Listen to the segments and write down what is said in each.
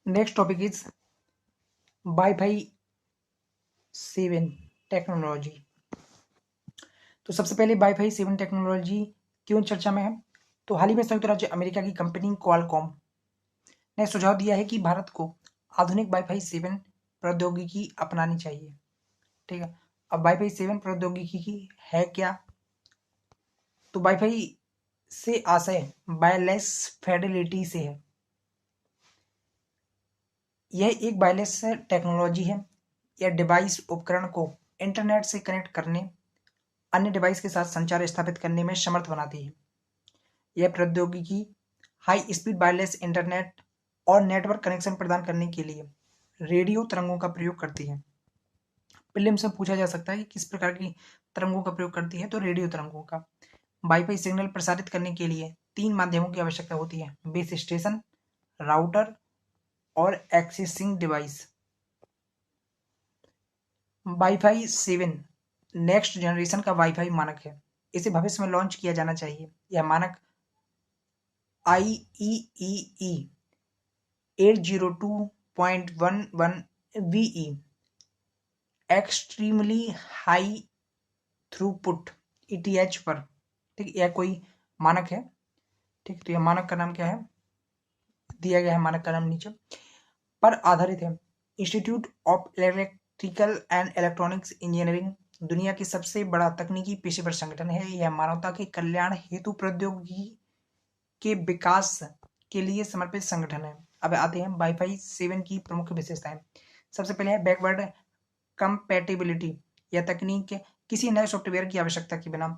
Next topic is wifi 7 technology. तो सबसे पहले वाईफाई 7 टेक्नोलॉजी क्यों चर्चा में है? तो हाल ही में संयुक्त राज्य अमेरिका की कंपनी क्वालकॉम ने सुझाव दिया है कि भारत को आधुनिक वाईफाई 7 प्रौद्योगिकी अपनानी चाहिए। ठीक है, अब वाईफाई 7 प्रौद्योगिकी की है क्या? तो वाईफाई से आशय वायरलेस फिडेलिटी से है। यह एक वायरलेस टेक्नोलॉजी है। यह डिवाइस उपकरण को इंटरनेट से कनेक्ट करने, अन्य डिवाइस के साथ संचार स्थापित करने में समर्थ बनाती है। यह प्रौद्योगिकी हाई स्पीड वायरलेस इंटरनेट और नेटवर्क कनेक्शन प्रदान करने के लिए रेडियो तरंगों का प्रयोग करती है। प्रीलिम्स में पूछा जा सकता है कि किस प्रकार की तरंगों का प्रयोग करती है, तो रेडियो तरंगों का। वाईफाई सिग्नल प्रसारित करने के लिए 3 माध्यमों की आवश्यकता होती है: बेस स्टेशन, राउटर और accessing device. Wifi 7 next generation का वाईफाई मानक है। इसे भविष्य में लॉन्च किया जाना चाहिए। यह मानक IEEE 802.11VE extremely high throughput ETH पर, ठीक, यह कोई मानक है। ठीक, तो यह मानक का नाम क्या है, दिया गया है मानक का नाम नीचे, पर आधारित है। Institute of electrical and electronics engineering दुनिया की सबसे बड़ा तकनीकी पेशेवर संगठन है। यह मानवता के कल्याण हेतु प्रौद्योगिकी के विकास के लिए समर्पित संगठन है। अब आते हैं वाईफाई 7 की प्रमुख विशेषताएं। सबसे पहले है बैकवर्ड कंपैटिबिलिटी। यह तकनीक किसी नए सॉफ्टवेयर की आवश्यकता के बिना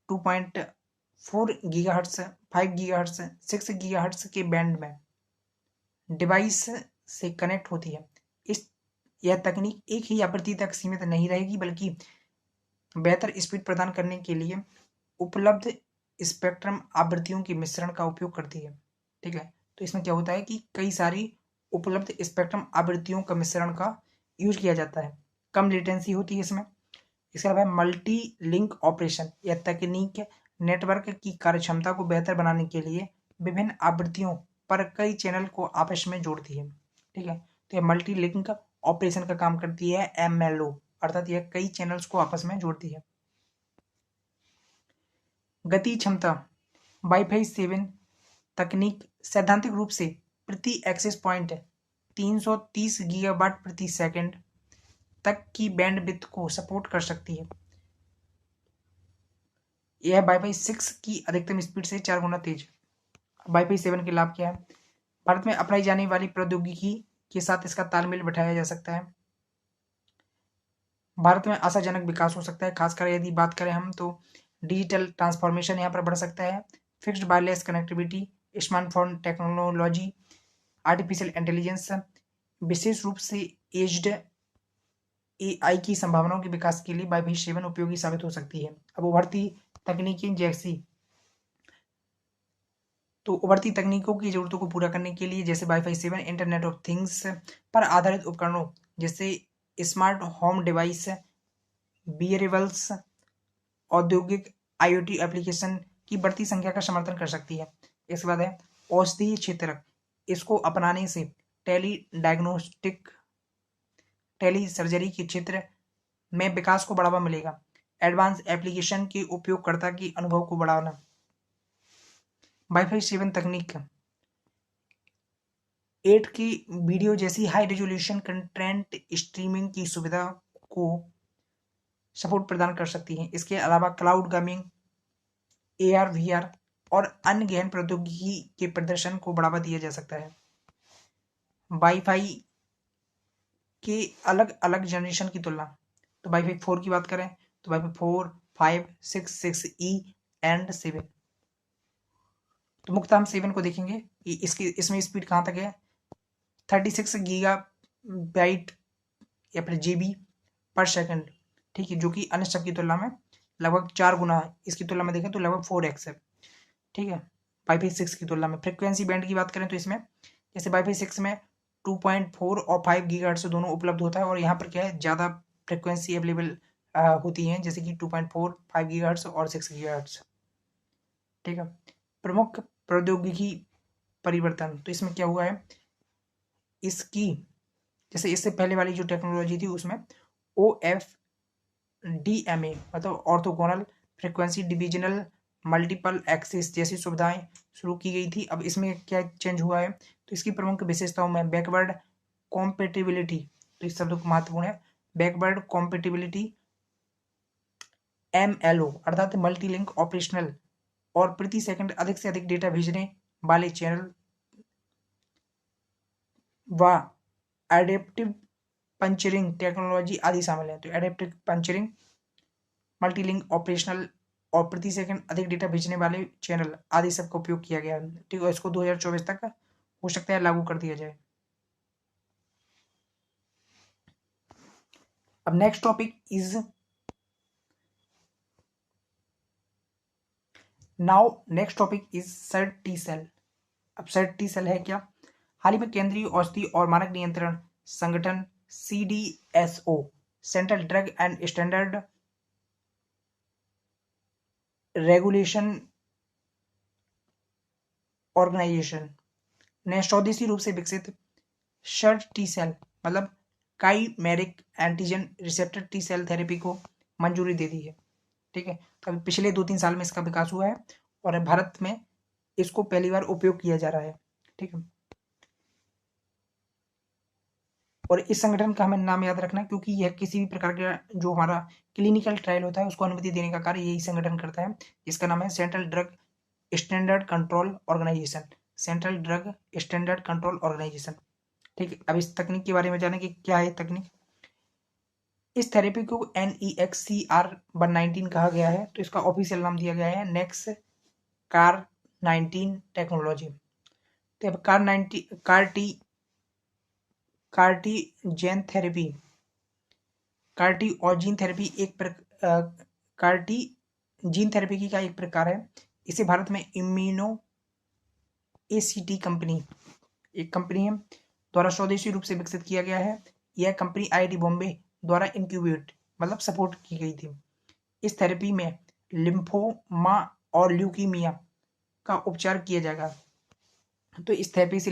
2.4 गीगाहर्ट्ज, 5 गीगाहर्ट्ज, 6 गीगाहर्ट्ज के बैंड में डिवाइस से कनेक्ट होती है। इस यह तकनीक एक ही आवृत्ति तक सीमित नहीं रहेगी, बल्कि बेहतर स्पीड प्रदान करने के लिए उपलब्ध स्पेक्ट्रम आवृत्तियों के मिश्रण का उपयोग करती है। ठीक है, तो इसमें क्या होता है कि कई सारी उपलब्ध स्पेक्ट्रम आवृत्तियों का मिश्रण का यूज किया जाता है। कम लेटेंसी होती है इसमें। इसके अलावा मल्टी लिंक ऑपरेशन। यह तकनीक नेटवर्क की कार्यक्षमता को बेहतर बनाने के लिए विभिन्न आवृत्तियों पर कई चैनल को आपस में जोड़ती है। ठीक है, तो यह मल्टी लिंक ऑपरेशन का काम करती है, MLO, अर्थात यह कई चैनल्स को आपस में जोड़ती है। गति क्षमता। वाईफाई 7 तकनीक सैद्धांतिक रूप से प्रति एक्सेस पॉइंट 330 गीगाबाइट प्रति सेकंड तक की बैंडविड्थ को सपोर्ट कर सकती है। यह वाईफाई 6 की अधिकतम स्पीड से 4 गुना तेज। वाईफाई 7 के लाभ क्या है? भारत में अपनाई जाने वाली प्रौद्योगिकी के साथ इसका तालमेल बैठाया जा सकता है। भारत में आशाजनक विकास हो सकता है, खासकर यदि बात करें हम तो डिजिटल ट्रांसफॉर्मेशन यहाँ पर बढ़ सकता है। Fixed wireless connectivity, smartphone technology, artificial intelligence, विशेष रूप से एज्ड AI की संभावनाओं के विकास के लिए वाईफाई 7 उपयोगी साबित हो सकती है। अब उभरती तकनीकें जैसी तो उभरती तकनीकों की जरूरतों को पूरा करने के लिए, जैसे वाईफाई 7 इंटरनेट ऑफ थिंग्स पर आधारित उपकरणों जैसे स्मार्ट होम डिवाइस, बियरेबल्स, औद्योगिक IoT एप्लीकेशन की बढ़ती संख्या का समर्थन कर सकती है। इसके बाद है औषधीय क्षेत्र। इसको अपनाने से टेली डायग्नोस्टिक, टेली सर्जरी के क्षेत्र में विकास को बढ़ावा मिलेगा। एडवांस एप्लीकेशन के उपयोगकर्ता के अनुभव को बढ़ाना। वाईफाई 7 तकनीक 8 की वीडियो जैसी हाई रेजोल्यूशन कंटेंट स्ट्रीमिंग की सुविधा को सपोर्ट प्रदान कर सकती है। इसके अलावा क्लाउड गेमिंग, AR VR और अन्य गहन प्रौद्योगिकी के प्रदर्शन को बढ़ावा दिया जा सकता है। वाईफाई के अलग अलग जनरेशन की तुलना। तो वाईफाई 4 की बात करें तो वाईफाई 4, 5, 6, 6E एंड 7। तो मुख्यतः हम 7 को देखेंगे कि इसमें स्पीड कहाँ तक है। 36 गीगा बाइट या फिर GB पर सेकंड, ठीक है, जो कि अन्य सब की तुलना में लगभग 4 गुना है। इसकी तुलना में देखें तो लगभग 4x है। ठीक है, वाईफाई 6 की तुलना में। फ्रिक्वेंसी बैंड की बात करें तो इसमें जैसे वाईफाई 6 में 2.4 और 5 गीगाहर्ट्ज दोनों उपलब्ध होता है, और यहाँ पर क्या है, ज़्यादा फ्रिक्वेंसी अवेलेबल होती हैं, जैसे कि 2.4, 5 गीगाहर्ट्ज और 6 गीगाहर्ट्ज। ठीक है, प्रमुख प्रौद्योगिकी परिवर्तन। तो इसमें क्या हुआ है, इसकी जैसे इससे पहले वाली जो टेक्नोलॉजी थी उसमें OFDMA मतलब orthogonal frequency divisional multiple axis जैसी सुविधाएं शुरू की गई थी। अब इसमें क्या चेंज हुआ है, तो इसकी प्रमुख विशेषताओं में बैकवर्ड कॉम्पेटिबिलिटी, तो इस शब्द को महत्वपूर्ण है, बैकवर्ड कॉम्पेटिबिलिटी, MLO अर्थात मल्टी लिंक ऑपरेशनल, और प्रति सेकंड अधिक से अधिक डेटा भेजने वाले चैनल व एडेप्टिव पंचरिंग टेक्नोलॉजी आदि शामिल है। तो adaptive puncturing, multi link operational और प्रति सेकंड अधिक डेटा भेजने वाले चैनल आदि सबका उपयोग किया गया। ठीक है, इसको 2024 तक हो सकता है लागू कर दिया जाए। अब next topic is set T cell. अब सेट टी सेल है क्या? हाल ही में केंद्रीय औषधि और मानक नियंत्रण संगठन CDSO central drug and standard regulation organisation ने स्वदेशी रूप से विकसित शर्ट टी सेल मतलब chimeric antigen receptor T cell therapy को मंजूरी दे दी है। ठीक है, तो अभी पिछले 2-3 साल में इसका विकास हुआ है और भारत में इसको पहली बार उपयोग किया जा रहा है। ठीक है, और इस संगठन का हमें नाम याद रखना है क्योंकि यह किसी भी प्रकार का जो हमारा क्लिनिकल ट्रायल होता है उसको अनुमति देने का कार्य यही संगठन करता है। इसका नाम है central drug standard control organisation, central drug standard control organisation. ठीक है, अब इस तकनीक के बारे में जाने कि क्या है तकनीक। इस थेरेपी को NEXCR-119 कहा गया है, तो इसका ऑफिशियल नाम दिया गया है नेक्स कार 19 टेक्नोलॉजी। तो अब कार्टी जेन थेरेपी, कार्टी और gene therapy CAR T gene therapy की का एक प्रकार है। इसे भारत में इम्यूनो ACT कंपनी, एक कंपनी है, द्वारा स्वदेशी रूप से विकसित किया गया है। यह कंपनी IIT बॉम्बे द्वारा इंक्यूबेट मतलब सपोर्ट की गई थी। इस थेरेपी में लिम्फोमा और ल्यूकीमिया का उपचार किया जाएगा। तो इस थेरेपी से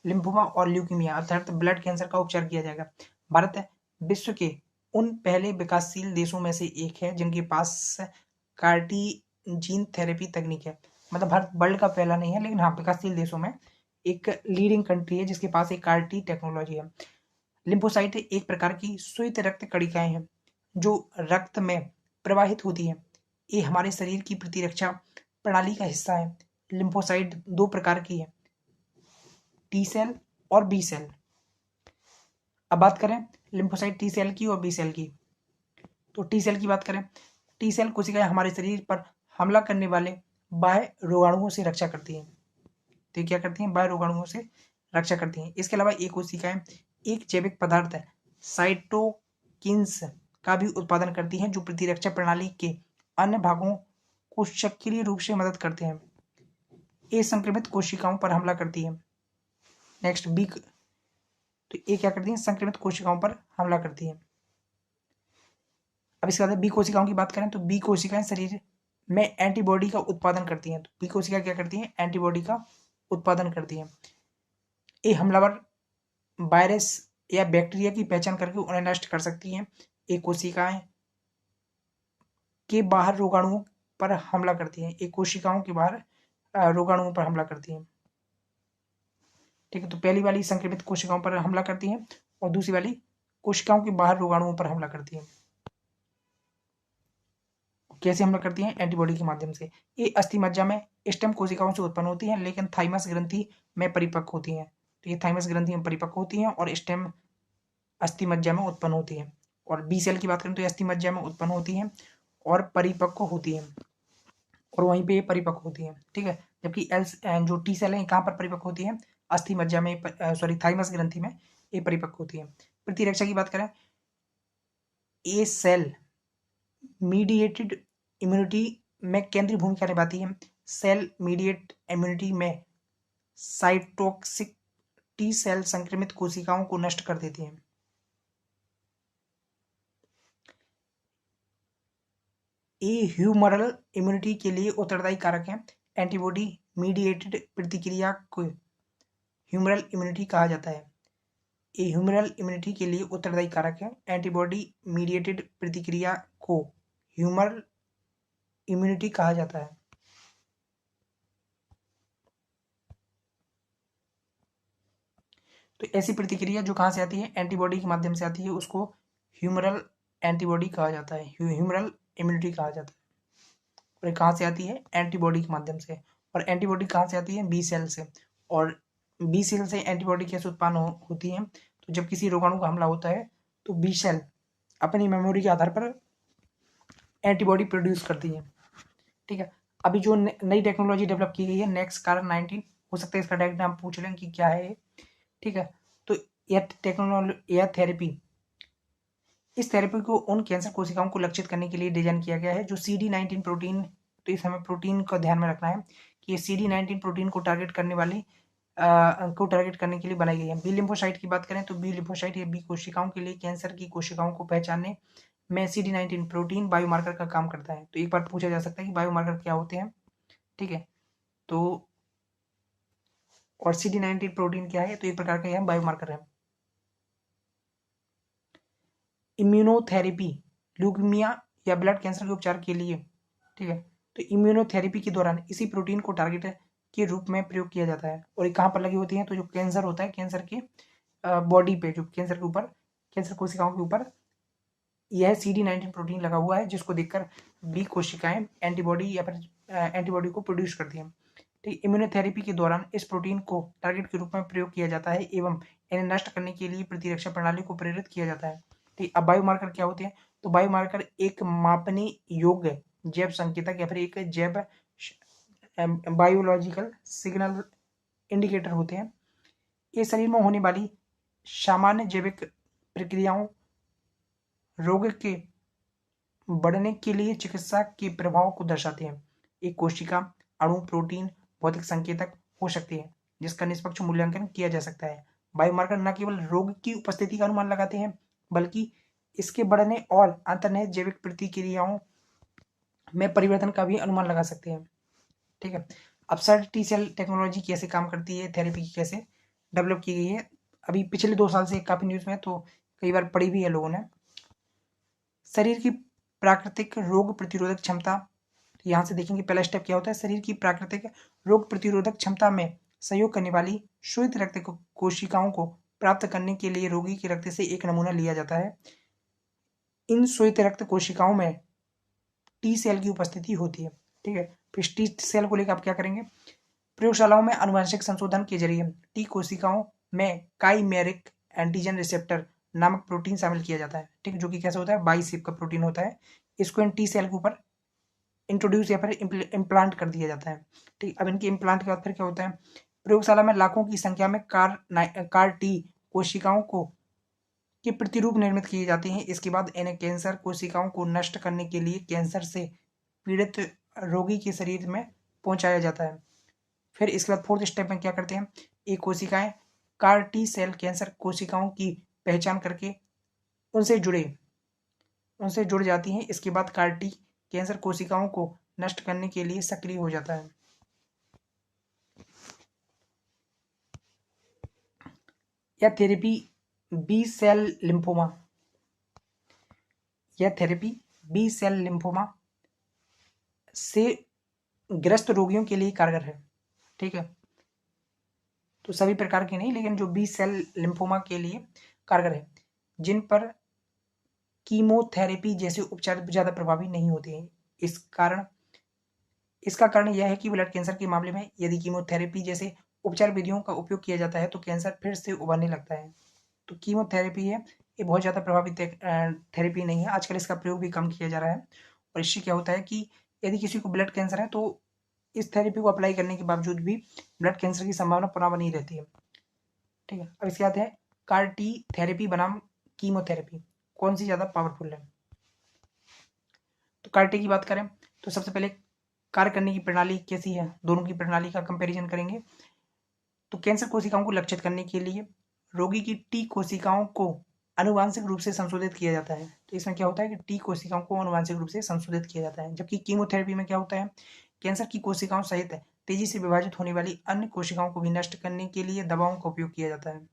लिम्फोमा और ल्यूकीमिया अर्थात ब्लड कैंसर का उपचार किया जाएगा। भारत विश्व के उन पहले विकासशील देशों में से एक है जिनके पास कार्टी जीन थेरेपी तकनीक है। मतलब भारत वर्ल्ड का पहला नहीं है, लेकिन हाँ विकासशील देशों में एक लीडिंग कंट्री है जिसके पास एक कार्टी टेक्नोलॉजी है। लिम्फोसाइट एक प्रकार की श्वेत रक्त कणिकाएं हैं जो रक्त में प्रवाहित होती है। ये हमारे शरीर की प्रतिरक्षा प्रणाली का हिस्सा है। लिम्फोसाइट 2 प्रकार की है, टी सेल और बी सेल। अब बात करें लिम्फोसाइट टी सेल की और बी सेल की, तो टी सेल की बात करें, टी सेल कोशिकाएं हमारे शरीर पर हमला करने वाले बाह्य रोगाणुओं से रक्षा करती हैं। तो ये क्या करती हैं? बाह्य रोगाणुओं से रक्षा करती हैं। इसके अलावा ये कोशिकाएं एक जैविक पदार्थ साइटोकिन्स का भी उत्पादन करती हैं जो प्रतिरक्षा प्रणाली के अन्य भागों को सक्रिय रूप से मदद करते हैं। ये संक्रमित कोशिकाओं पर हमला करती है। नेक्स्ट बी, तो ये क्या करती हैं? संक्रमित कोशिकाओं पर हमला करती है। अब इसके बाद बी कोशिकाओं की बात करें तो बी कोशिकाएं शरीर में एंटीबॉडी का उत्पादन करती हैं। तो बी कोशिका क्या करती हैं? एंटीबॉडी का उत्पादन करती हैं। ये हमलावर वायरस या बैक्टीरिया की पहचान करके उन्हें नष्ट कर सकती हैं। ये कोशिकाएं के बाहर रोगाणुओं पर हमला करती हैं। ये कोशिकाओं के बाहर रोगाणुओं पर हमला करती हैं। ठीक है, तो पहली वाली संक्रमित कोशिकाओं पर हमला करती हैं और दूसरी वाली कोशिकाओं के बाहर रोगाणुओं पर हमला करती हैं। कैसे हमला करती हैं? एंटीबॉडी के माध्यम से। ये अस्थि मज्जा में स्टेम कोशिकाओं से उत्पन्न होती हैं लेकिन थाइमस ग्रंथि में परिपक्व होती हैं। तो ये थाइमस ग्रंथि में परिपक्व होती हैं और स्टेम अस्थि मज्जा में उत्पन्न होती है। और बी सेल की बात करें तो अस्थि मज्जा में उत्पन्न होती है और परिपक्व होती है और वहीं पे परिपक्व होती है। ठीक है, जबकि जो टी सेल है कहाँ पर परिपक्व होती है? अस्थि मज्जा में, सॉरी थाइमस ग्रंथि में ये परिपक्व होती है। प्रतिरक्षा की बात करें, ए सेल मीडिएटेड इम्यूनिटी में केंद्रीय भूमिका निभाती है। सेल मीडिएट इम्यूनिटी में साइटोक्सिक टी सेल संक्रमित कोशिकाओं को नष्ट कर देती है। ये ह्यूमरल इम्यूनिटी के लिए उत्तरदायी कारक है। एंटीबॉडी मीडिएटेड प्रतिक्रिया को ह्यूमरल इम्यूनिटी कहा जाता है। ये ह्यूमरल इम्यूनिटी के लिए उत्तरदायी कारक है। एंटीबॉडी मीडिएटेड प्रतिक्रिया को ह्यूमरल इम्यूनिटी कहा जाता है। तो ऐसी प्रतिक्रिया जो कहाँ से आती है, एंटीबॉडी के माध्यम से आती है, उसको ह्यूमरल एंटीबॉडी कहा जाता है, ह्यूमरल इम्यूनिटी कहा जाता है। और ये कहाँ से आती है, एंटीबॉडी के माध्यम से। और एंटीबॉडी कहाँ से आती है, बी सेल से। और बी सेल से एंटीबॉडी कैसे उत्पन्न होती है, तो जब किसी रोगाणु का हमला होता है तो बी सेल अपनी मेमोरी के आधार पर एंटीबॉडी प्रोड्यूस करती है। ठीक है, अभी जो नई टेक्नोलॉजी डेवलप की गई है नेक्स्ट कार 19, हो सकता है इसका डायग्राम पूछ लें कि क्या है। ठीक है, तो यह टेक्नोलॉजी, यह थेरेपी, इस थेरेपी को उन कैंसर कोशिकाओं को लक्षित करने के लिए डिजाइन किया गया है जो CD19 प्रोटीन, तो इस हमें प्रोटीन को ध्यान में रखना है कि ये CD19 प्रोटीन को टारगेट करने वाली को टारगेट करने के लिए बनाई गई है। बी लिम्फोसाइट की बात करें तो बी लिम्फोसाइट या बी कोशिकाओं के लिए कैंसर की कोशिकाओं को पहचानने में CD19 प्रोटीन बायोमार्कर का काम करता है। तो एक बार पूछा जा सकता है कि बायोमार्कर क्या होते हैं। ठीक है, तो और CD19 प्रोटीन क्या है, तो एक प्रकार का यह बायोमार्कर है। इम्यूनोथेरेपी ल्यूकेमिया या ब्लड कैंसर के उपचार के लिए, ठीक है, तो इम्यूनोथेरेपी के दौरान इसी प्रोटीन को टारगेट के रूप में प्रयोग किया जाता है। और ये कहाँ पर लगी होती है, तो जो कैंसर होता है, कैंसर के बॉडी पे, जो कैंसर के ऊपर, कैंसर कोशिकाओं के ऊपर यह CD19 प्रोटीन लगा हुआ है, जिसको देखकर बी कोशिकाएं एंटीबॉडी या फिर एंटीबॉडी को प्रोड्यूस करती हैं। ठीक, इम्यूनोथेरेपी के दौरान इस प्रोटीन को टारगेट के रूप में प्रयोग किया जाता है एवं इन्हें नष्ट करने के लिए प्रतिरक्षा प्रणाली को प्रेरित किया जाता है। ठीक, अब बायोमार्कर क्या होते हैं, तो बायोमार्कर एक मापने योग्य जैव संकेतक या फिर एक जैव बायोलॉजिकल सिग्नल इंडिकेटर होते हैं। ये शरीर में होने वाली सामान्य जैविक प्रक्रियाओं, रोग के बढ़ने के लिए चिकित्सा के प्रभाव को दर्शाते हैं। एक कोशिका, अणु, प्रोटीन, भौतिक संकेतक हो सकते हैं जिसका निष्पक्ष मूल्यांकन किया जा सकता है। बायोमार्कर न केवल रोग की उपस्थिति का अनुमान लगाते हैं बल्कि इसके बढ़ने और अंतर्निहित जैविक प्रतिक्रियाओं में परिवर्तन का भी अनुमान लगा सकते हैं। ठीक है, अब सर टी सेल टेक्नोलॉजी कैसे काम करती है, थेरेपी की कैसे डेवलप की गई है, अभी पिछले 2 साल से काफी न्यूज में, तो कई बार पढ़ी भी है लोगों ने। शरीर की प्राकृतिक रोग प्रतिरोधक क्षमता, यहाँ से देखेंगे पहला स्टेप क्या होता है, शरीर की प्राकृतिक रोग प्रतिरोधक क्षमता में सहयोग करने वाली श्वेत रक्त कोशिकाओं को प्राप्त करने के लिए रोगी के रक्त से एक नमूना लिया जाता है। इन श्वेत रक्त कोशिकाओं में टी सेल की उपस्थिति होती है। ठीक है, फिर टी सेल को लेकर आप क्या करेंगे, प्रयोगशालाओं में आनुवंशिक संशोधन के जरिए टी कोशिकाओं में काइमेरिक एंटीजन रिसेप्टर नामक प्रोटीन शामिल किया जाता है। ठीक, जो कि कैसे होता है, बाई शेप का प्रोटीन होता है। इसको इन टी सेल के ऊपर इंट्रोड्यूस या फिर इम्प्लांट कर दिया जाता है। ठीक, अब इनके इम्प्लांट के बाद फिर क्या होता है, प्रयोगशाला में लाखों की संख्या में कार टी कोशिकाओं को के प्रतिरूप निर्मित किए जाते हैं। इसके बाद इन्हें कैंसर कोशिकाओं को नष्ट करने के लिए कैंसर से पीड़ित रोगी के शरीर में पहुंचाया जाता है। फिर इसके बाद फोर्थ स्टेप में क्या करते हैं, ये कोशिकाएं कार टी सेल कैंसर कोशिकाओं की पहचान करके उनसे जुड़ जाती हैं। इसके बाद कार टी कैंसर कोशिकाओं को नष्ट करने के लिए सक्रिय हो जाता है। यह थेरेपी बी सेल लिम्फोमा, यह थेरेपी बी सेल लिम्फोमा से ग्रस्त रोगियों के लिए कारगर है। ठीक है, तो सभी प्रकार के नहीं, लेकिन जो बी सेल लिम्फोमा के लिए कारगर है, जिन पर कीमोथेरेपी जैसे उपचार ज्यादा प्रभावी नहीं होते हैं। इसका कारण यह है कि ब्लड कैंसर के मामले में यदि कीमोथेरेपी जैसे उपचार विधियों का उपयोग किया जाता है तो कैंसर फिर से उभरने लगता है। तो कीमोथेरेपी है, ये बहुत ज़्यादा प्रभावी थेरेपी नहीं है। आजकल इसका प्रयोग भी कम किया जा रहा है। और इससे क्या होता है कि यदि किसी को ब्लड कैंसर है तो इस थेरेपी को अप्लाई करने के बावजूद भी ब्लड कैंसर की संभावना पुनः बनी रहती है। ठीक है, अब इसके बाद है कार टी थेरेपी बनाम कीमोथेरेपी, कौन सी ज़्यादा पावरफुल है। तो कार टी की बात करें तो सबसे पहले कार्य करने की प्रणाली कैसी है, दोनों की प्रणाली का कंपैरिजन करेंगे। तो कैंसर कोशिकाओं को लक्षित करने के लिए रोगी की टी कोशिकाओं को आनुवांशिक रूप से संशोधित किया जाता है। तो इसमें क्या होता है कि टी कोशिकाओं को आनुवांशिक रूप से संशोधित किया जाता है। जबकि कीमोथेरेपी में क्या होता है, कैंसर की कोशिकाओं सहित तेजी से विभाजित होने वाली अन्य कोशिकाओं को भी नष्ट करने के लिए दवाओं का उपयोग किया जाता है।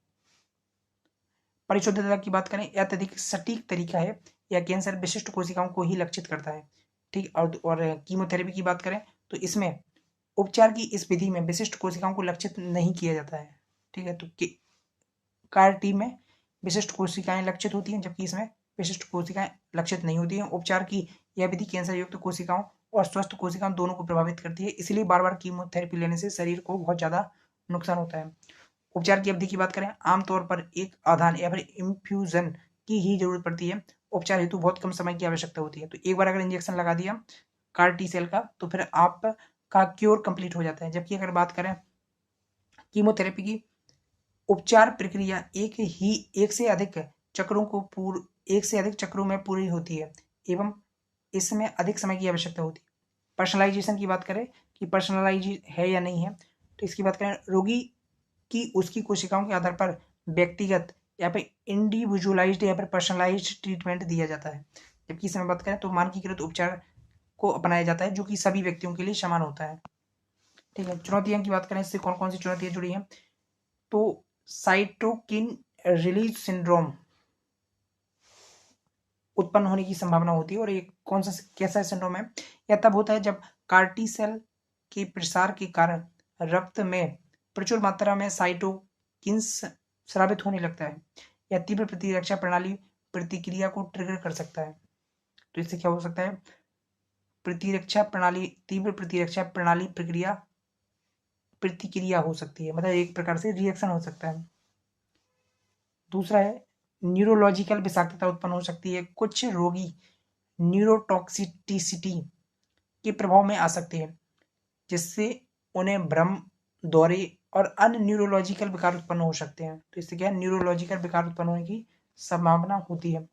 परिशुद्धता की बात करें, यह अत्यधिक सटीक तरीका है, यह कैंसर विशिष्ट कोशिकाओं को ही लक्षित करता है। ठीक, और कीमोथेरेपी की बात करें तो इसमें उपचार की इस विधि में विशिष्ट कोशिकाओं को लक्षित नहीं किया जाता है। ठीक है, तो कार टी में विशिष्ट कोशिकाएं लक्षित होती हैं, जबकि इसमें विशिष्ट कोशिकाएं लक्षित नहीं होती हैं। उपचार की यह विधि कैंसर युक्त कोशिकाओं और स्वस्थ कोशिकाओं दोनों को प्रभावित करती है, इसलिए बार बार कीमोथेरेपी लेने से शरीर को बहुत ज्यादा नुकसान होता है। उपचार की अवधि की बात करें, आमतौर पर एक आधान या फिर इन्फ्यूजन की ही जरूरत पड़ती है। उपचार हेतु बहुत कम समय की आवश्यकता होती है। तो एक बार अगर इंजेक्शन लगा दिया कार टी सेल का तो फिर आपका क्योर कंप्लीट हो जाता है। जबकि अगर बात करें कीमोथेरेपी की, उपचार प्रक्रिया एक से अधिक चक्रों में पूरी होती है एवं इसमें अधिक समय की आवश्यकता होती है। पर्सनलाइजेशन की बात करें कि पर्सनलाइज है या नहीं है, तो इसकी बात करें, रोगी की उसकी कोशिकाओं के आधार पर व्यक्तिगत या फिर इंडिविजुअलाइज्ड या फिर पर्सनलाइज्ड ट्रीटमेंट दिया जाता है। जबकि इसमें बात करें तो मानकीकृत उपचार को अपनाया जाता है जो कि सभी व्यक्तियों के लिए समान होता है। ठीक है, चुनौतियां की बात करें, इससे कौन कौन सी चुनौतियां जुड़ी हैं, तो साइटोकिन रिलीज सिंड्रोम उत्पन्न होने की संभावना होती है। और ये कौन सा कैसा सिंड्रोम है, यह तब होता है जब कार्टी सेल के प्रसार के कारण रक्त में प्रचुर मात्रा में साइटोकिन्स स्रावित होने लगता है। यह तीव्र प्रतिरक्षा प्रणाली प्रतिक्रिया को ट्रिगर कर सकता है। तो इससे क्या हो सकता है, तीव्र प्रतिरक्षा प्रणाली प्रतिक्रिया हो सकती है, मतलब एक प्रकार से रिएक्शन हो सकता है। दूसरा है न्यूरोलॉजिकल विषाक्तता उत्पन्न हो सकती है। कुछ रोगी न्यूरोटॉक्सिसिटी के प्रभाव में आ सकते हैं, जिससे उन्हें भ्रम, दौरे और अन्य न्यूरोलॉजिकल विकार उत्पन्न हो सकते हैं। तो इससे क्या है, न्यूरोलॉजिकल विकार उत्पन्न होने की संभावना होती है।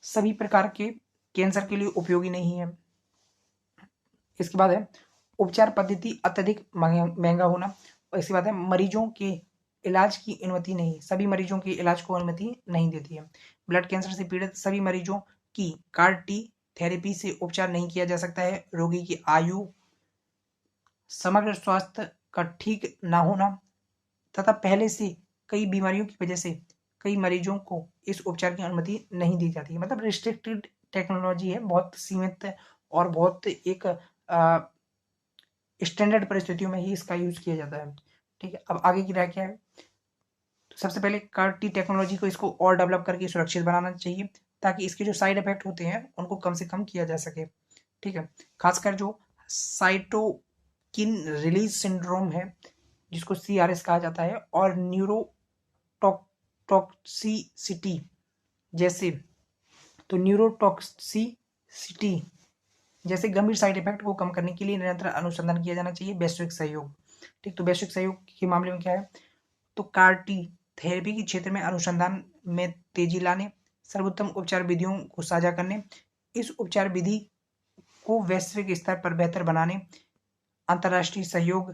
सभी प्रकार के कैंसर के लिए उपयोगी नहीं है। इसके बाद है उपचार पद्धति अत्यधिक महंगा होना। और इसके बाद है मरीजों के इलाज की अनुमति नहीं, सभी मरीजों के इलाज को अनुमति नहीं देती है। ब्लड कैंसर से पीड़ित सभी मरीजों की कार टी थेरेपी से उपचार नहीं किया जा सकता है। रोगी की आयु, समग्र स्वास्थ्य का ठीक ना होना तथा पहले से कई बीमारियों की वजह से कई मरीजों को इस उपचार की अनुमति नहीं दी जाती है। मतलब रिस्ट्रिक्टेड टेक्नोलॉजी है, बहुत सीमित और बहुत एक स्टैंडर्ड परिस्थितियों में ही इसका यूज किया जाता है। ठीक है, अब आगे की राय क्या है, तो सबसे पहले कार टी टेक्नोलॉजी को इसको और डेवलप करके सुरक्षित बनाना चाहिए, ताकि इसके जो साइड इफेक्ट होते हैं उनको कम से कम किया जा सके। ठीक है, खासकर जो साइटोकिन रिलीज सिंड्रोम है, जिसको CRS कहा जाता है, और न्यूरोटॉक्सिसिटी जैसे गंभीर साइड इफेक्ट को कम करने के लिए निरंतर अनुसंधान किया जाना चाहिए। वैश्विक सहयोग, ठीक, तो वैश्विक सहयोग के मामले में क्या है, तो कार टी थेरेपी के क्षेत्र में अनुसंधान में तेजी लाने, सर्वोत्तम उपचार विधियों को साझा करने, इस उपचार विधि को वैश्विक स्तर पर बेहतर बनाने, अंतर्राष्ट्रीय सहयोग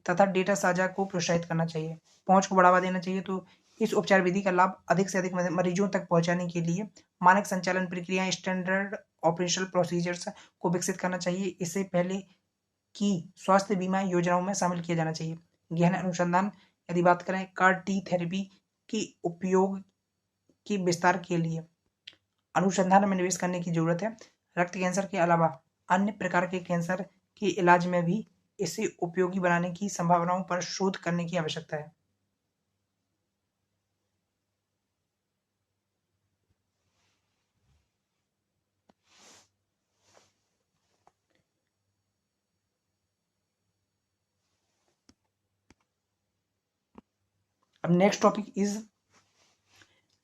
तथा डेटा साझा को प्रोत्साहित करना चाहिए, पहुंच को बढ़ावा देना चाहिए। तो इस उपचार विधि का लाभ अधिक से अधिक मरीजों तक पहुंचाने के लिए मानक संचालन प्रक्रियाएं, स्टैंडर्ड ऑपरेशनल प्रोसीजर्स को विकसित करना चाहिए। इससे पहले की स्वास्थ्य बीमा योजनाओं में शामिल किया जाना चाहिए। गहन अनुसंधान, यदि बात करें कार टी थेरेपी के उपयोग के विस्तार के लिए अनुसंधान में निवेश करने की जरूरत है। रक्त कैंसर के अलावा अन्य प्रकार के कैंसर के इलाज में भी इसे उपयोगी बनाने की संभावनाओं पर शोध करने की आवश्यकता है। अब next topic is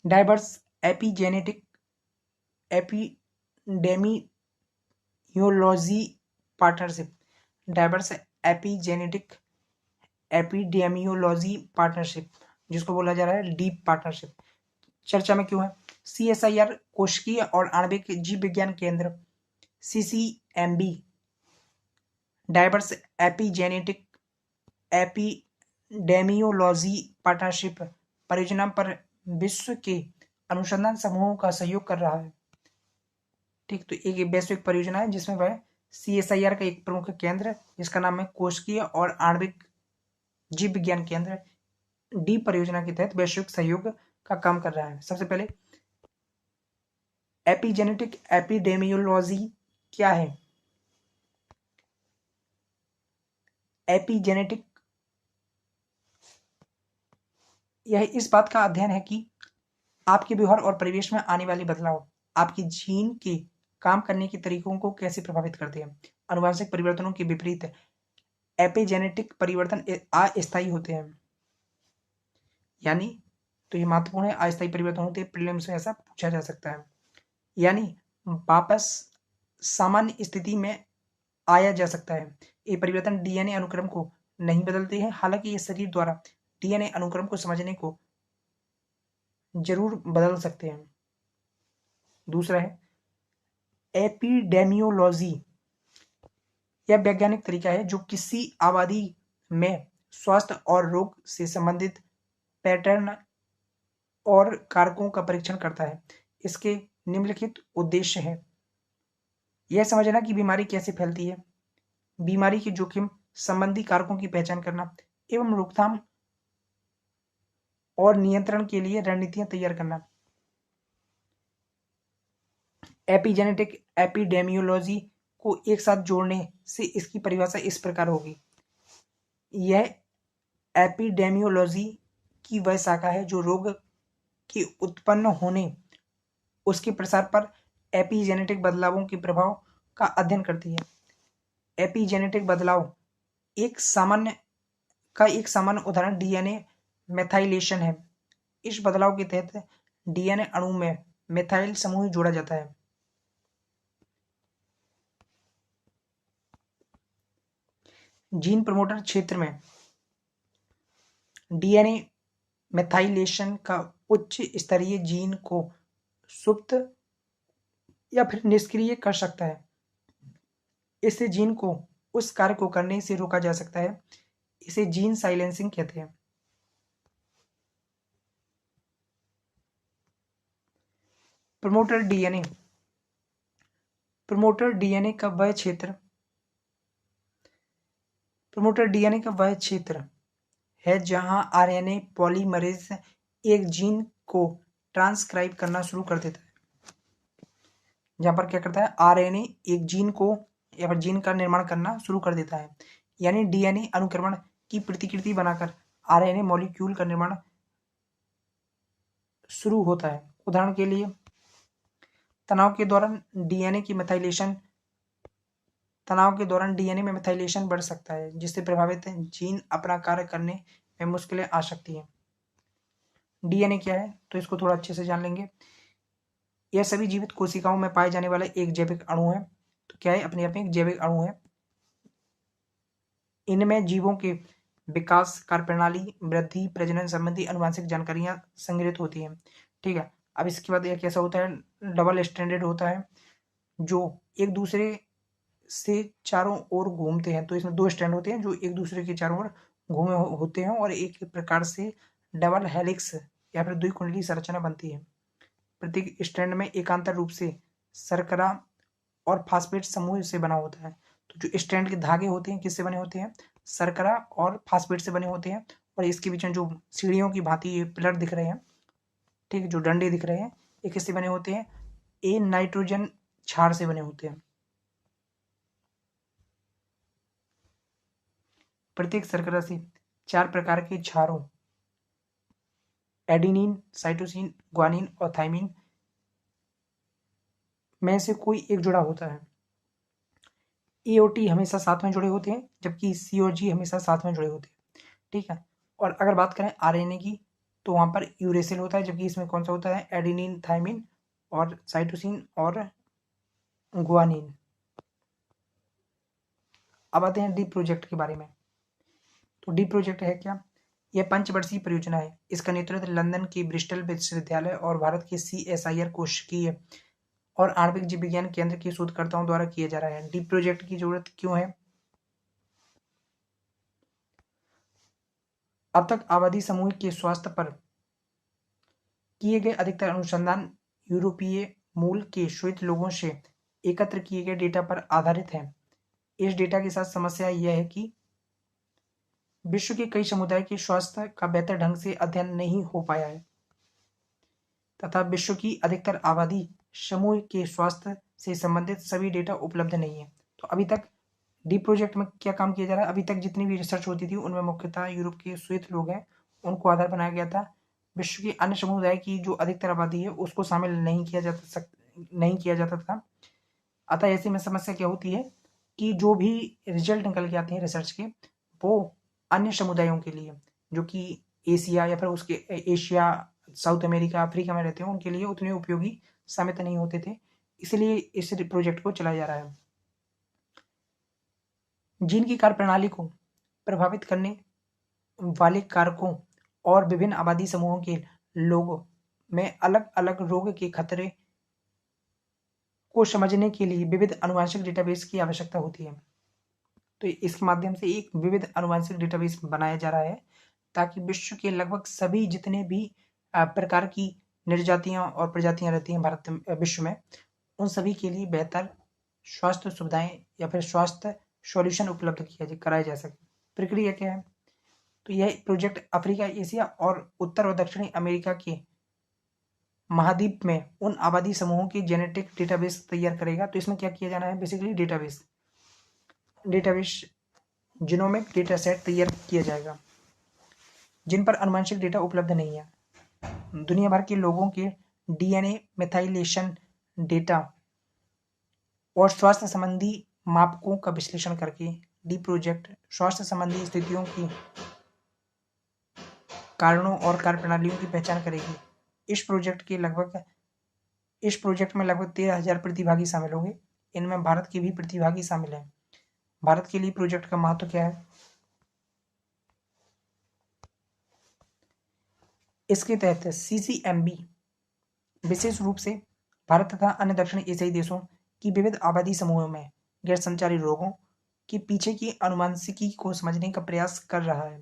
diverse epidemiology partnership. Diverse epidemiology partnership, जिसको बोला जा रहा है डीप पार्टनरशिप, चर्चा में क्यों है। CSIR कोशिकीय और आणविक जीव विज्ञान केंद्र CCMB डाइवर्स एपिडेमियोलॉजी पार्टनरशिप परियोजना पर विश्व के अनुसंधान समूहों का सहयोग कर रहा है। ठीक, तो एक वैश्विक परियोजना है जिसमें वह CSIR का एक प्रमुख केंद्र जिसका नाम है कोशिकीय और आणविक जीव विज्ञान केंद्र डी परियोजना के तहत वैश्विक सहयोग का काम कर रहा है। सबसे पहले एपिजेनेटिक एपिडेमियोलॉजी क्या है? एपिजेनेटिक यह इस बात का अध्ययन है कि आपके व्यवहार और परिवेश में आने वाले बदलाव आपकी जीन के काम करने के तरीकों को कैसे प्रभावित करते हैं। आनुवंशिक परिवर्तनों के विपरीत एपिजेनेटिक परिवर्तन अस्थायी होते हैं, यानी तो ये महत्वपूर्ण है, अस्थायी परिवर्तन होते हैं। प्रीलिम्स में ऐसा पूछा जा सकता है, यानी वापस सामान्य स्थिति में आया जा सकता है। ये परिवर्तन डीएनए अनुक्रम को नहीं बदलते हैं, हालांकि ये शरीर द्वारा डीएनए अनुक्रम को समझने को जरूर बदल सकते हैं। दूसरा है एपिडेमियोलॉजी। यह वैज्ञानिक तरीका है जो किसी आबादी में स्वास्थ्य और रोग से संबंधित पैटर्न और कारकों का परीक्षण करता है। इसके निम्नलिखित उद्देश्य हैं: यह समझना कि बीमारी कैसे फैलती है, बीमारी के जोखिम संबंधी कारकों की पहचान करना एवं रोकथाम और नियंत्रण के लिए रणनीतियां तैयार करना। एपिजेनेटिक एपिडेमियोलॉजी को एक साथ जोड़ने से इसकी परिभाषा इस प्रकार होगी: यह एपिडेमियोलॉजी की वह शाखा है जो रोग के उत्पन्न होने, उसके प्रसार पर एपिजेनेटिक बदलावों के प्रभाव का अध्ययन करती है। एपिजेनेटिक बदलाव एक सामान्य उदाहरण डीएनए मेथाइलेशन है। इस बदलाव के तहत डीएनए अणु में मेथाइल समूह जोड़ा जाता है। जीन प्रमोटर क्षेत्र में डीएनए मेथाइलेशन का उच्च स्तरीय जीन को सुप्त या फिर निष्क्रिय कर सकता है। इससे जीन को उस कार्य को करने से रोका जा सकता है। इसे जीन साइलेंसिंग कहते हैं। प्रमोटर डीएनए का वह क्षेत्र है जहां आरएनए पॉलीमरेज एक जीन को ट्रांसक्राइब करना शुरू कर देता है। जहां पर क्या करता है, आरएनए एक जीन को या फिर जीन का निर्माण करना शुरू कर देता है, यानी डीएनए अनुक्रमण की प्रतिकृति बनाकर आरएनए मॉलिक्यूल का निर्माण शुरू होता है। उदाहरण के लिए तनाव के दौरान डीएनए में मेथाइलेशन बढ़ सकता है, जिससे प्रभावित जीन अपना कार्य करने में मुश्किलें आ सकती हैं। डीएनए क्या है तो इसको थोड़ा अच्छे से जान लेंगे। यह सभी जीवित कोशिकाओं में पाए जाने वाला एक जैविक अणु है। तो क्या है, अपने आप में एक जैविक अणु है। इनमें जीवों के विकास, कार्यप्रणाली, वृद्धि, प्रजनन संबंधी आनुवंशिक जानकारियां संग्रहित होती हैं। ठीक है, अब इसके बाद यह कैसा होता है, डबल स्ट्रैंडेड होता है, जो एक दूसरे से चारों ओर घूमते हैं। तो इसमें दो स्ट्रैंड होते हैं जो एक दूसरे के चारों ओर घूमे होते हैं और एक प्रकार से डबल हेलिक्स या फिर द्विकुंडली संरचना बनती है। प्रत्येक स्ट्रैंड में एकांतर रूप से शर्करा और फास्फेट समूह से बना होता है। तो जो स्ट्रैंड के धागे होते हैं किससे बने होते हैं, शर्करा और फास्फेट से बने होते हैं। और इसके बीच में जो सीढ़ियों की भांति ये पिलर दिख रहे हैं, ठीक है, जो डंडे दिख रहे हैं, ये किससे बने होते हैं, ये नाइट्रोजन क्षार से बने होते हैं। प्रत्येक शर्करा से 4 प्रकार के क्षारों एडिनिन, साइटोसिन, ग्वानिन और थाइमिन में से कोई एक जुड़ा होता है। ए और टी हमेशा साथ में जुड़े होते हैं, जबकि सी और जी हमेशा साथ में जुड़े होते हैं। ठीक है, और अगर बात करें आरएनए की तो वहां पर यूरेसिल होता है, जबकि इसमें कौन सा होता है, एडिनिन, थाइमिन और साइटोसिन और ग्वानिन। अब आते हैं डी प्रोजेक्ट के बारे में। तो डी प्रोजेक्ट है क्या, यह 5 वर्षीय परियोजना है। इसका नेतृत्व लंदन के ब्रिस्टल विश्वविद्यालय और भारत के CSIR कोशिकीय और आणविक जीव विज्ञान केंद्र के शोधकर्ताओं द्वारा किया जा रहा है। डी प्रोजेक्ट की जरूरत क्यों है, अब तक आबादी समूह के स्वास्थ्य पर किए गए अधिकतर अनुसंधान यूरोपीय मूल के श्वेत लोगों से एकत्र किए गए डेटा पर आधारित हैं। इस डेटा के साथ समस्या यह है कि विश्व के कई समुदाय के स्वास्थ्य का बेहतर ढंग से अध्ययन नहीं हो पाया है तथा विश्व की अधिकतर आबादी समूह के स्वास्थ्य से संबंधित सभी डेटा उपलब्ध नहीं है। तो अभी तक डी प्रोजेक्ट में क्या काम किया जा रहा है, अभी तक जितनी भी रिसर्च होती थी उनमें मुख्यतः यूरोप के श्वेत लोग हैं उनको आधार बनाया गया था। विश्व के अन्य समुदाय की जो अधिकतर आबादी है उसको शामिल नहीं किया जाता था। अतः ऐसे में समस्या क्या होती है कि जो भी रिजल्ट निकल के आते हैं रिसर्च के, वो अन्य समुदायों के लिए जो कि एशिया या फिर उसके एशिया, साउथ अमेरिका, अफ्रीका में रहते हैं उनके लिए उतने उपयोगी साबित नहीं होते थे। इसलिए इस प्रोजेक्ट को चलाया जा रहा है। जीन की कार्यप्रणाली को प्रभावित करने वाले कारकों और विभिन्न आबादी समूहों के लोगों में अलग अलग रोग के खतरे को समझने के लिए विविध आनुवंशिक डेटाबेस की आवश्यकता होती है। तो इसके माध्यम से एक विविध आनुवंशिक डेटाबेस बनाया जा रहा है ताकि विश्व के लगभग सभी जितने भी प्रकार की निर्जातियां और प्रजातियां रहती हैं भारत विश्व में, उन सभी के लिए बेहतर स्वास्थ्य सुविधाएं या फिर स्वास्थ्य सॉल्यूशन उपलब्ध कराया जा सके। प्रक्रिया क्या है? तो यह प्रोजेक्ट अफ्रीका, एशिया और उत्तर और दक्षिणी अमेरिका के महाद्वीप में उन आबादी समूहों की जेनेटिक डेटाबेस तैयार करेगा। तो इसमें क्या किया जाना है? Basically database genomic data set तैयार किया जाएगा जिन पर आनुवंशिक डेटा उपलब्ध नहीं है। दुनिया भर के लोगों के डीएनए मेथाइलेशन डेटा और स्वास्थ्य संबंधी मापकों का विश्लेषण करके डी प्रोजेक्ट स्वास्थ्य संबंधी स्थितियों की कारणों और कार्यप्रणालियों की पहचान करेगी। इस प्रोजेक्ट में लगभग 13,000 प्रतिभागी शामिल होंगे। इनमें भारत के भी प्रतिभागी शामिल हैं। भारत के लिए प्रोजेक्ट का महत्व क्या है? इसके तहत CCMB विशेष रूप से भारत तथा अन्य दक्षिण एशियाई देशों की विविध आबादी समूहों में गैर संचारी रोगों के पीछे की आनुवंशिकी को समझने का प्रयास कर रहा है।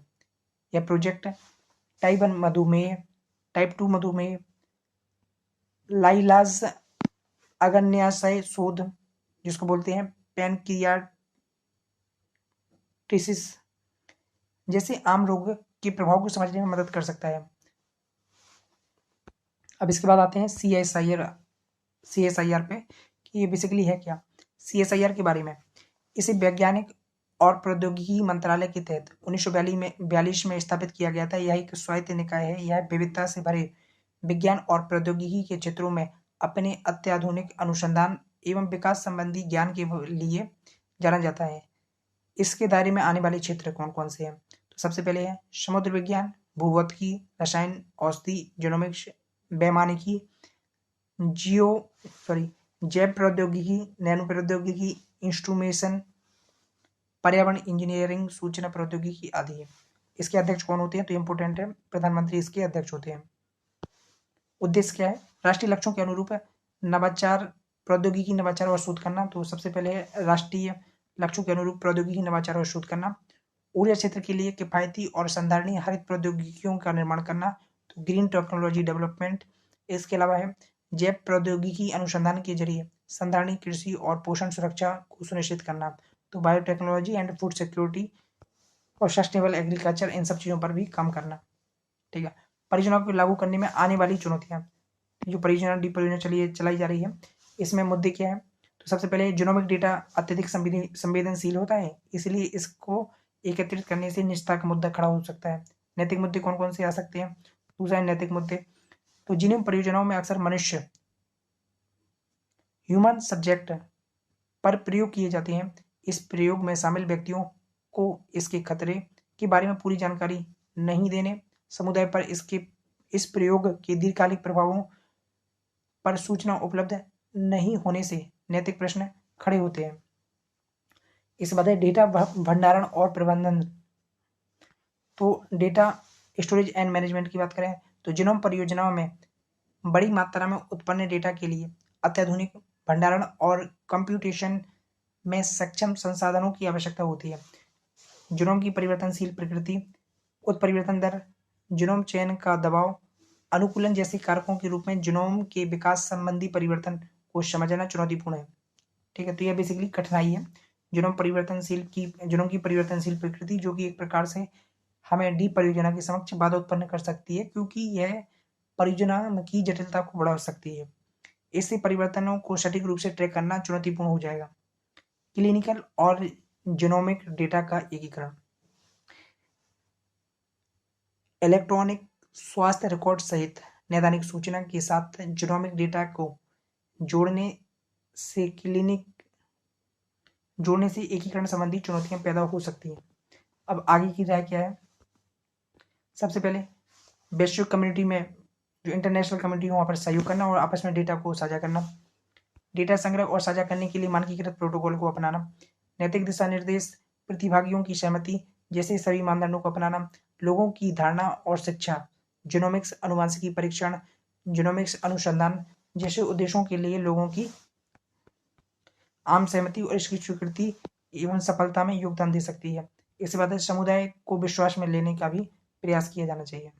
यह प्रोजेक्ट टाइप 1 मधुमेह, टाइप 2 मधुमेह, लाइलाज अग्न्याशय शोध जिसको बोलते हैं पैनक्रियाटिस जैसे आम रोग के प्रभाव को समझने में मदद कर सकता है। अब इसके बाद आते हैं CSIR पे कि ये बेसिकली है क्या। CSIR के बारे में, इसे वैज्ञानिक और प्रौद्योगिकी मंत्रालय के तहत 1942 में स्थापित किया गया था। यह एक स्वायत्त निकाय है। यह विविधता से भरे विज्ञान और प्रौद्योगिकी के क्षेत्रों में अपने अत्याधुनिक अनुसंधान एवं विकास संबंधी ज्ञान के लिए जाना जाता है। इसके दायरे में आने वाले क्षेत्र कौन कौन से हैं? तो सबसे पहले है समुद्र विज्ञान, भूभौतिकी, रसायन, औषधि, जीनोमिक्स, वैमानिकी, जैव प्रौद्योगिकी, नैनो प्रौद्योगिकी, इंस्ट्रूमेशन, पर्यावरण इंजीनियरिंग, सूचना प्रौद्योगिकी आदि है। इसके अध्यक्ष कौन होते हैं? तो इम्पोर्टेंट है, प्रधानमंत्री इसके अध्यक्ष होते हैं। उद्देश्य क्या है? राष्ट्रीय लक्ष्यों के अनुरूप नवाचार, प्रौद्योगिकी, नवाचार और शोध करना। तो सबसे पहले है राष्ट्रीय लक्ष्यों के अनुरूप प्रौद्योगिकी, नवाचार और शोध करना। ऊर्जा क्षेत्र के लिए किफायती और संधारणीय हरित प्रौद्योगिकियों का निर्माण करना, तो ग्रीन टेक्नोलॉजी डेवलपमेंट। इसके अलावा है जैव प्रौद्योगिकी अनुसंधान के जरिए संधारणीय कृषि और पोषण सुरक्षा को सुनिश्चित करना, तो बायोटेक्नोलॉजी एंड फूड सिक्योरिटी और सस्टेनेबल एग्रीकल्चर, इन सब चीज़ों पर भी काम करना। ठीक है। परियोजनाओं को लागू करने में आने वाली चुनौतियाँ, जो परियोजना चलाई जा रही है, इसमें मुद्दे क्या है? तो सबसे पहले जीनोमिक डेटा अत्यधिक संवेदनशील होता है, इसलिए इसको एकत्रित करने से निजता का मुद्दा खड़ा हो सकता है। नैतिक मुद्दे कौन कौन से आ सकते हैं? दूसरा है नैतिक मुद्दे। तो जिन परियोजनाओं में अक्सर मनुष्य, ह्यूमन सब्जेक्ट पर प्रयोग किए जाते हैं, इस प्रयोग में शामिल व्यक्तियों को इसके खतरे के बारे में पूरी जानकारी नहीं देने, समुदाय पर इस प्रयोग के दीर्घकालिक प्रभावों पर सूचना उपलब्ध नहीं होने से नैतिक प्रश्न खड़े होते हैं। इस बाद है डेटा भंडारण और प्रबंधन। तो डेटा स्टोरेज एंड मैनेजमेंट की बात करें तो जीनोम परियोजनाओं में बड़ी मात्रा में उत्पन्न डेटा के लिए अत्याधुनिक भंडारण और कंप्यूटेशन में सक्षम संसाधनों की आवश्यकता होती है। जीनोम की परिवर्तनशील प्रकृति, उत्परिवर्तन दर, जीनोम चयन का दबाव, अनुकूलन जैसे कारकों के रूप में जीनोम के विकास संबंधी परिवर्तन को समझना चुनौतीपूर्ण है। ठीक है। तो यह बेसिकली कठिनाई है जीनोम की परिवर्तनशील प्रकृति, जो कि एक प्रकार से हमें डी परियोजना के समक्ष बाधा उत्पन्न कर सकती है, क्योंकि यह परियोजना की जटिलता को बढ़ा सकती है। इससे परिवर्तनों को सटीक रूप से ट्रैक करना चुनौतीपूर्ण हो जाएगा। क्लिनिकल और जीनोमिक डेटा का एकीकरण। इलेक्ट्रॉनिक स्वास्थ्य रिकॉर्ड सहित नैदानिक सूचना के साथ जीनोमिक डेटा को जोड़ने से एकीकरण संबंधी चुनौतियां पैदा हो सकती हैं। अब आगे की राय क्या है? सबसे पहले वैश्विक कम्युनिटी में, जो इंटरनेशनल कम्युनिटी वहाँ पर सहयोग करना और आपस में डेटा को साझा करना, डेटा संग्रह और साझा करने के लिए मानकीकृत प्रोटोकॉल को अपनाना, नैतिक दिशा निर्देश, प्रतिभागियों की सहमति जैसे सभी मानदंडों को अपनाना, लोगों की धारणा और शिक्षा, जीनोमिक्स अनुवांशिकी परीक्षण, जीनोमिक्स अनुसंधान जैसे उद्देश्यों के लिए लोगों की आम सहमति और इसकी स्वीकृति एवं सफलता में योगदान दे सकती है। इसके बाद समुदाय को विश्वास में लेने का भी प्रयास किया जाना चाहिए।